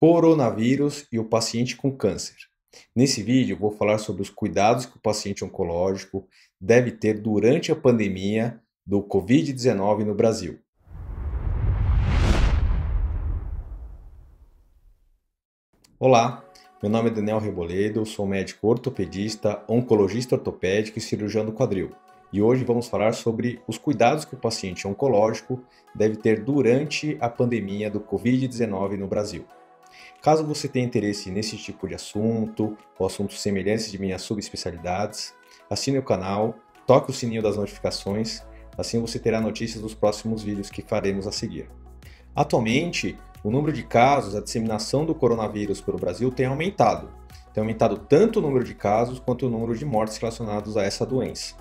Coronavírus e o paciente com câncer. Nesse vídeo, eu vou falar sobre os cuidados que o paciente oncológico deve ter durante a pandemia do Covid-19 no Brasil. Olá, meu nome é Daniel Reboledo, sou médico ortopedista, oncologista ortopédico e cirurgião do quadril. E hoje vamos falar sobre os cuidados que o paciente oncológico deve ter durante a pandemia do Covid-19 no Brasil. Caso você tenha interesse nesse tipo de assunto ou assuntos semelhantes de minhas subespecialidades, assine o canal, toque o sininho das notificações, assim você terá notícias dos próximos vídeos que faremos a seguir. Atualmente, o número de casos, a disseminação do coronavírus pelo Brasil tem aumentado. Tem aumentado tanto o número de casos quanto o número de mortes relacionados a essa doença.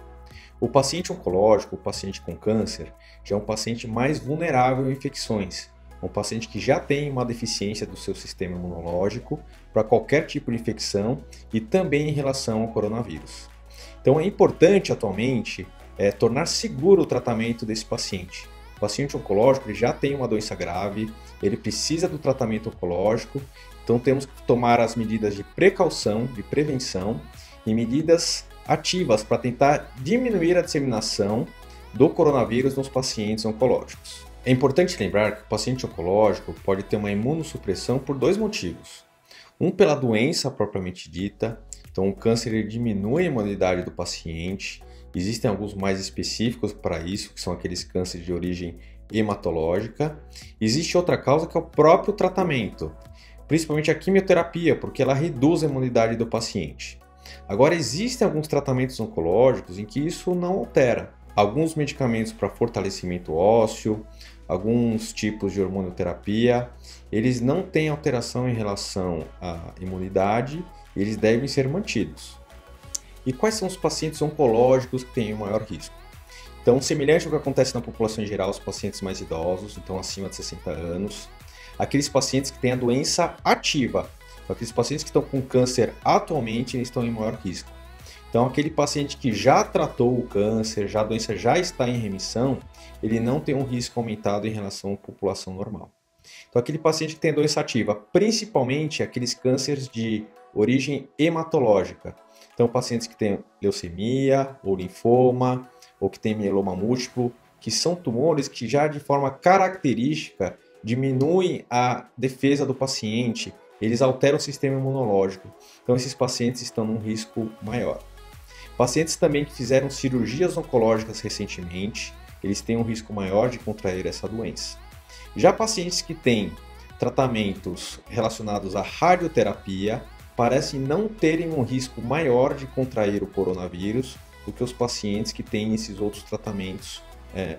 O paciente oncológico, o paciente com câncer, já é um paciente mais vulnerável a infecções. Um paciente que já tem uma deficiência do seu sistema imunológico para qualquer tipo de infecção e também em relação ao coronavírus. Então é importante atualmente tornar seguro o tratamento desse paciente. O paciente oncológico ele já tem uma doença grave, ele precisa do tratamento oncológico, então temos que tomar as medidas de precaução, de prevenção e medidas ativas para tentar diminuir a disseminação do coronavírus nos pacientes oncológicos. É importante lembrar que o paciente oncológico pode ter uma imunossupressão por dois motivos. Um, pela doença propriamente dita, então o câncer ele diminui a imunidade do paciente. Existem alguns mais específicos para isso, que são aqueles cânceres de origem hematológica. Existe outra causa que é o próprio tratamento, principalmente a quimioterapia, porque ela reduz a imunidade do paciente. Agora, existem alguns tratamentos oncológicos em que isso não altera. Alguns medicamentos para fortalecimento ósseo, alguns tipos de hormonioterapia, eles não têm alteração em relação à imunidade, eles devem ser mantidos. E quais são os pacientes oncológicos que têm o maior risco? Então, semelhante ao que acontece na população em geral, os pacientes mais idosos, então acima de 60 anos, aqueles pacientes que têm a doença ativa, aqueles pacientes que estão com câncer atualmente, eles estão em maior risco. Então, aquele paciente que já tratou o câncer, a doença já está em remissão, ele não tem um risco aumentado em relação à população normal. Então, aquele paciente que tem doença ativa, principalmente aqueles cânceres de origem hematológica. Então, pacientes que têm leucemia ou linfoma, ou que têm mieloma múltiplo, que são tumores que já de forma característica diminuem a defesa do paciente, eles alteram o sistema imunológico. Então, esses pacientes estão num risco maior. Pacientes também que fizeram cirurgias oncológicas recentemente, eles têm um risco maior de contrair essa doença. Já pacientes que têm tratamentos relacionados à radioterapia parecem não terem um risco maior de contrair o coronavírus do que os pacientes que têm esses outros tratamentos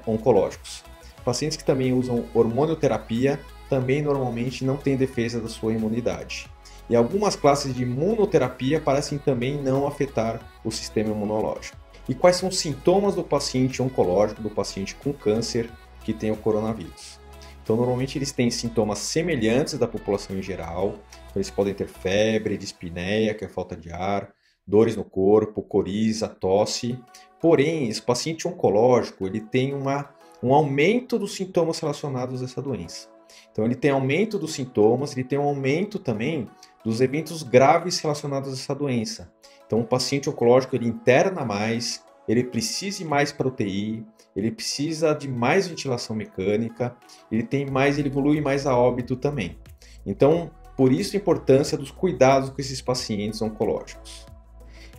oncológicos. Pacientes que também usam hormonioterapia também normalmente não têm defesa da sua imunidade. E algumas classes de imunoterapia parecem também não afetar o sistema imunológico. E quais são os sintomas do paciente oncológico, do paciente com câncer que tem o coronavírus? Então, normalmente eles têm sintomas semelhantes da população em geral. Então, eles podem ter febre, dispneia, que é falta de ar, dores no corpo, coriza, tosse. Porém, esse paciente oncológico ele tem um aumento dos sintomas relacionados a essa doença. Então, ele tem aumento dos sintomas, ele tem um aumento também dos eventos graves relacionados a essa doença. Então, o paciente oncológico ele interna mais, ele precisa ir mais para UTI, ele precisa de mais ventilação mecânica, ele evolui mais a óbito também. Então, por isso a importância dos cuidados com esses pacientes oncológicos.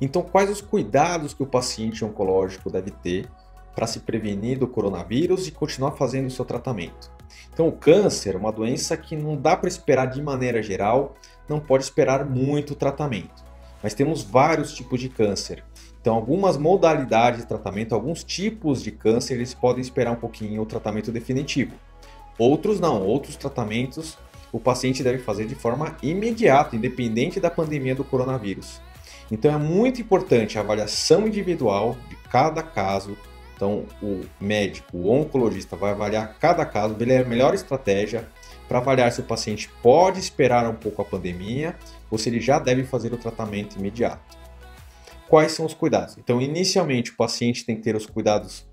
Então, quais os cuidados que o paciente oncológico deve ter para se prevenir do coronavírus e continuar fazendo o seu tratamento? Então, o câncer é uma doença que não dá para esperar de maneira geral, não pode esperar muito tratamento. Mas temos vários tipos de câncer. Então, algumas modalidades de tratamento, alguns tipos de câncer, eles podem esperar um pouquinho o tratamento definitivo. Outros não, outros tratamentos o paciente deve fazer de forma imediata, independente da pandemia do coronavírus. Então, é muito importante a avaliação individual de cada caso. Então, o médico, o oncologista vai avaliar cada caso, ver a melhor estratégia para avaliar se o paciente pode esperar um pouco a pandemia ou se ele já deve fazer o tratamento imediato. Quais são os cuidados? Então, inicialmente, o paciente tem que ter os cuidados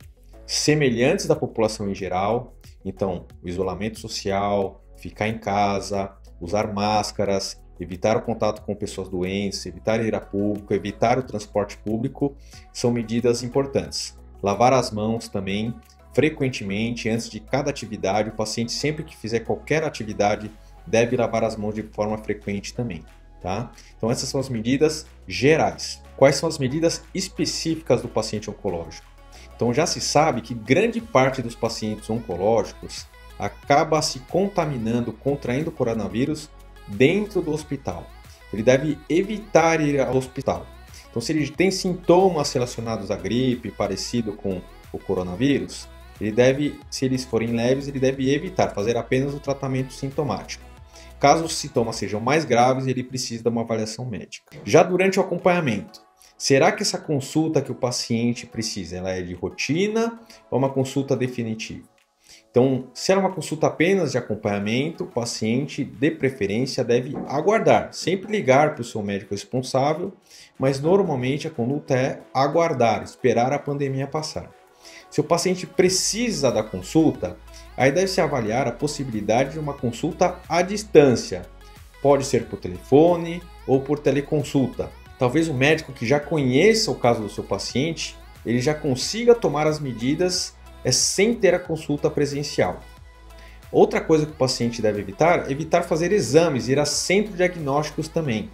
semelhantes da população em geral. Então, o isolamento social, ficar em casa, usar máscaras, evitar o contato com pessoas doentes, evitar ir a público, evitar o transporte público, são medidas importantes. Lavar as mãos também, frequentemente, antes de cada atividade. O paciente, sempre que fizer qualquer atividade, deve lavar as mãos de forma frequente também, tá? Então essas são as medidas gerais. Quais são as medidas específicas do paciente oncológico? Então já se sabe que grande parte dos pacientes oncológicos acaba se contaminando, contraindo o coronavírus dentro do hospital. Ele deve evitar ir ao hospital. Então, se ele tem sintomas relacionados à gripe, parecido com o coronavírus, ele deve, se eles forem leves, ele deve evitar, fazer apenas o tratamento sintomático. Caso os sintomas sejam mais graves, ele precisa de uma avaliação médica. Já durante o acompanhamento, será que essa consulta que o paciente precisa, ela é de rotina ou uma consulta definitiva? Então, se é uma consulta apenas de acompanhamento, o paciente, de preferência, deve aguardar. Sempre ligar para o seu médico responsável, mas normalmente a conduta é aguardar, esperar a pandemia passar. Se o paciente precisa da consulta, aí deve-se avaliar a possibilidade de uma consulta à distância. Pode ser por telefone ou por teleconsulta. Talvez o médico que já conheça o caso do seu paciente, ele já consiga tomar as medidas sem ter a consulta presencial. Outra coisa que o paciente deve evitar é evitar fazer exames, ir a centros diagnósticos também.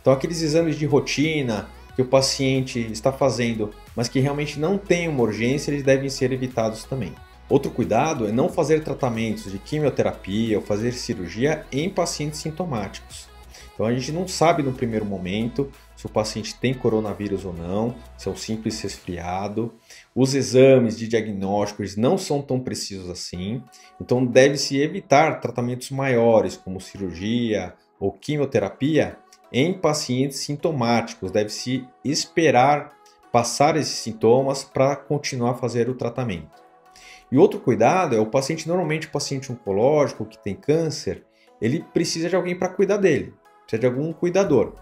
Então aqueles exames de rotina que o paciente está fazendo, mas que realmente não tem uma urgência, eles devem ser evitados também. Outro cuidado é não fazer tratamentos de quimioterapia ou fazer cirurgia em pacientes sintomáticos. Então a gente não sabe no primeiro momento se o paciente tem coronavírus ou não, se é um simples resfriado. Os exames de diagnósticos não são tão precisos assim, então deve-se evitar tratamentos maiores como cirurgia ou quimioterapia em pacientes sintomáticos. Deve-se esperar passar esses sintomas para continuar a fazer o tratamento. E outro cuidado é o paciente, normalmente o paciente oncológico que tem câncer, ele precisa de alguém para cuidar dele, precisa de algum cuidador.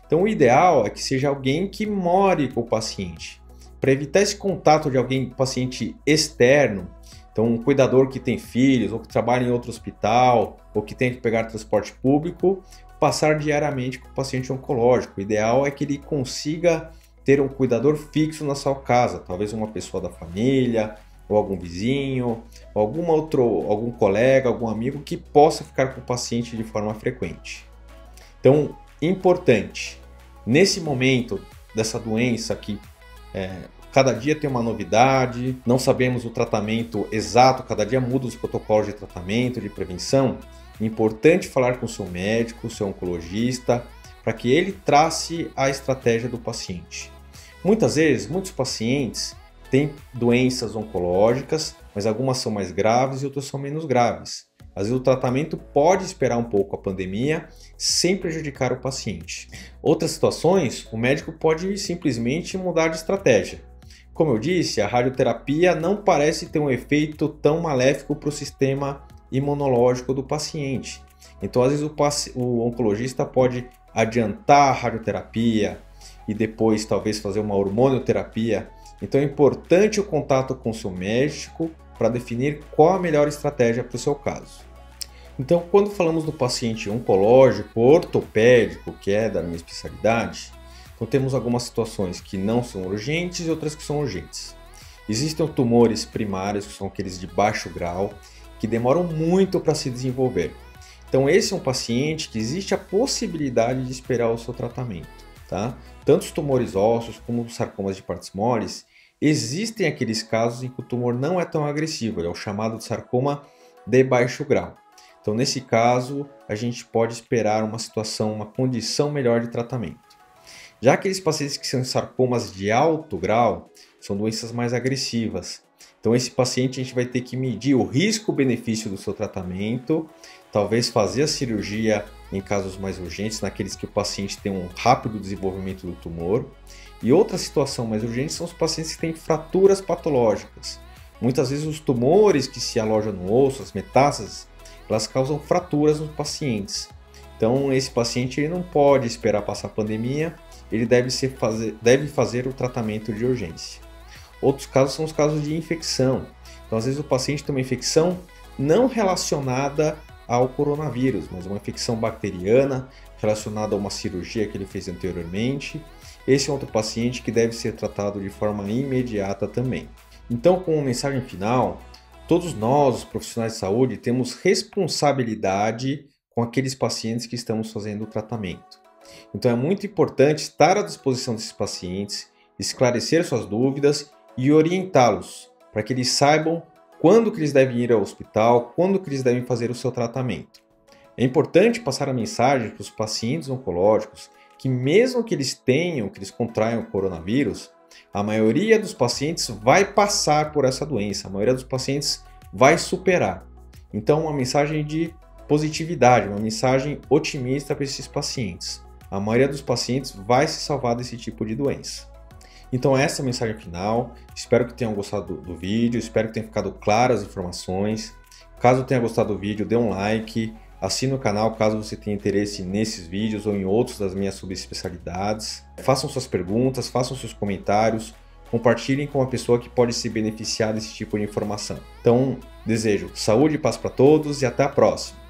Então o ideal é que seja alguém que more com o paciente, para evitar esse contato de alguém, paciente externo, então um cuidador que tem filhos, ou que trabalha em outro hospital, ou que tem que pegar transporte público, passar diariamente com o paciente oncológico. O ideal é que ele consiga ter um cuidador fixo na sua casa, talvez uma pessoa da família, ou algum vizinho, ou algum colega, algum amigo que possa ficar com o paciente de forma frequente. Então, importante, nesse momento dessa doença que cada dia tem uma novidade, não sabemos o tratamento exato, cada dia muda os protocolos de tratamento, de prevenção, é importante falar com o seu médico, o seu oncologista, para que ele trace a estratégia do paciente. Muitas vezes, muitos pacientes têm doenças oncológicas, mas algumas são mais graves e outras são menos graves. Às vezes o tratamento pode esperar um pouco a pandemia sem prejudicar o paciente. Outras situações, o médico pode simplesmente mudar de estratégia. Como eu disse, a radioterapia não parece ter um efeito tão maléfico para o sistema imunológico do paciente. Então, às vezes o oncologista pode adiantar a radioterapia e depois talvez fazer uma hormonioterapia. Então é importante o contato com o seu médico para definir qual a melhor estratégia para o seu caso. Então, quando falamos do paciente oncológico, ortopédico, que é da minha especialidade, então temos algumas situações que não são urgentes e outras que são urgentes. Existem tumores primários, que são aqueles de baixo grau, que demoram muito para se desenvolver. Então, esse é um paciente que existe a possibilidade de esperar o seu tratamento, tá? Tanto os tumores ósseos como os sarcomas de partes moles, existem aqueles casos em que o tumor não é tão agressivo, é o chamado de sarcoma de baixo grau. Então, nesse caso, a gente pode esperar uma situação, uma condição melhor de tratamento. Já aqueles pacientes que são sarcomas de alto grau, são doenças mais agressivas. Então, esse paciente a gente vai ter que medir o risco-benefício do seu tratamento, talvez fazer a cirurgia em casos mais urgentes, naqueles que o paciente tem um rápido desenvolvimento do tumor. E outra situação mais urgente são os pacientes que têm fraturas patológicas. Muitas vezes os tumores que se alojam no osso, as metástases, elas causam fraturas nos pacientes. Então esse paciente ele não pode esperar passar a pandemia, ele deve fazer o tratamento de urgência. Outros casos são os casos de infecção. Então às vezes o paciente tem uma infecção não relacionada ao coronavírus, mas uma infecção bacteriana relacionada a uma cirurgia que ele fez anteriormente. Esse é outro paciente que deve ser tratado de forma imediata também. Então, como mensagem final, todos nós, os profissionais de saúde, temos responsabilidade com aqueles pacientes que estamos fazendo o tratamento. Então é muito importante estar à disposição desses pacientes, esclarecer suas dúvidas e orientá-los para que eles saibam quando que eles devem ir ao hospital, quando que eles devem fazer o seu tratamento. É importante passar a mensagem para os pacientes oncológicos que mesmo que eles contraiam o coronavírus, a maioria dos pacientes vai passar por essa doença, a maioria dos pacientes vai superar. Então, uma mensagem de positividade, uma mensagem otimista para esses pacientes. A maioria dos pacientes vai se salvar desse tipo de doença. Então, essa é a mensagem final. Espero que tenham gostado do vídeo, espero que tenham ficado claras as informações. Caso tenha gostado do vídeo, dê um like, assine o canal caso você tenha interesse nesses vídeos ou em outros das minhas subespecialidades. Façam suas perguntas, façam seus comentários, compartilhem com uma pessoa que pode se beneficiar desse tipo de informação. Então, desejo saúde e paz para todos e até a próxima!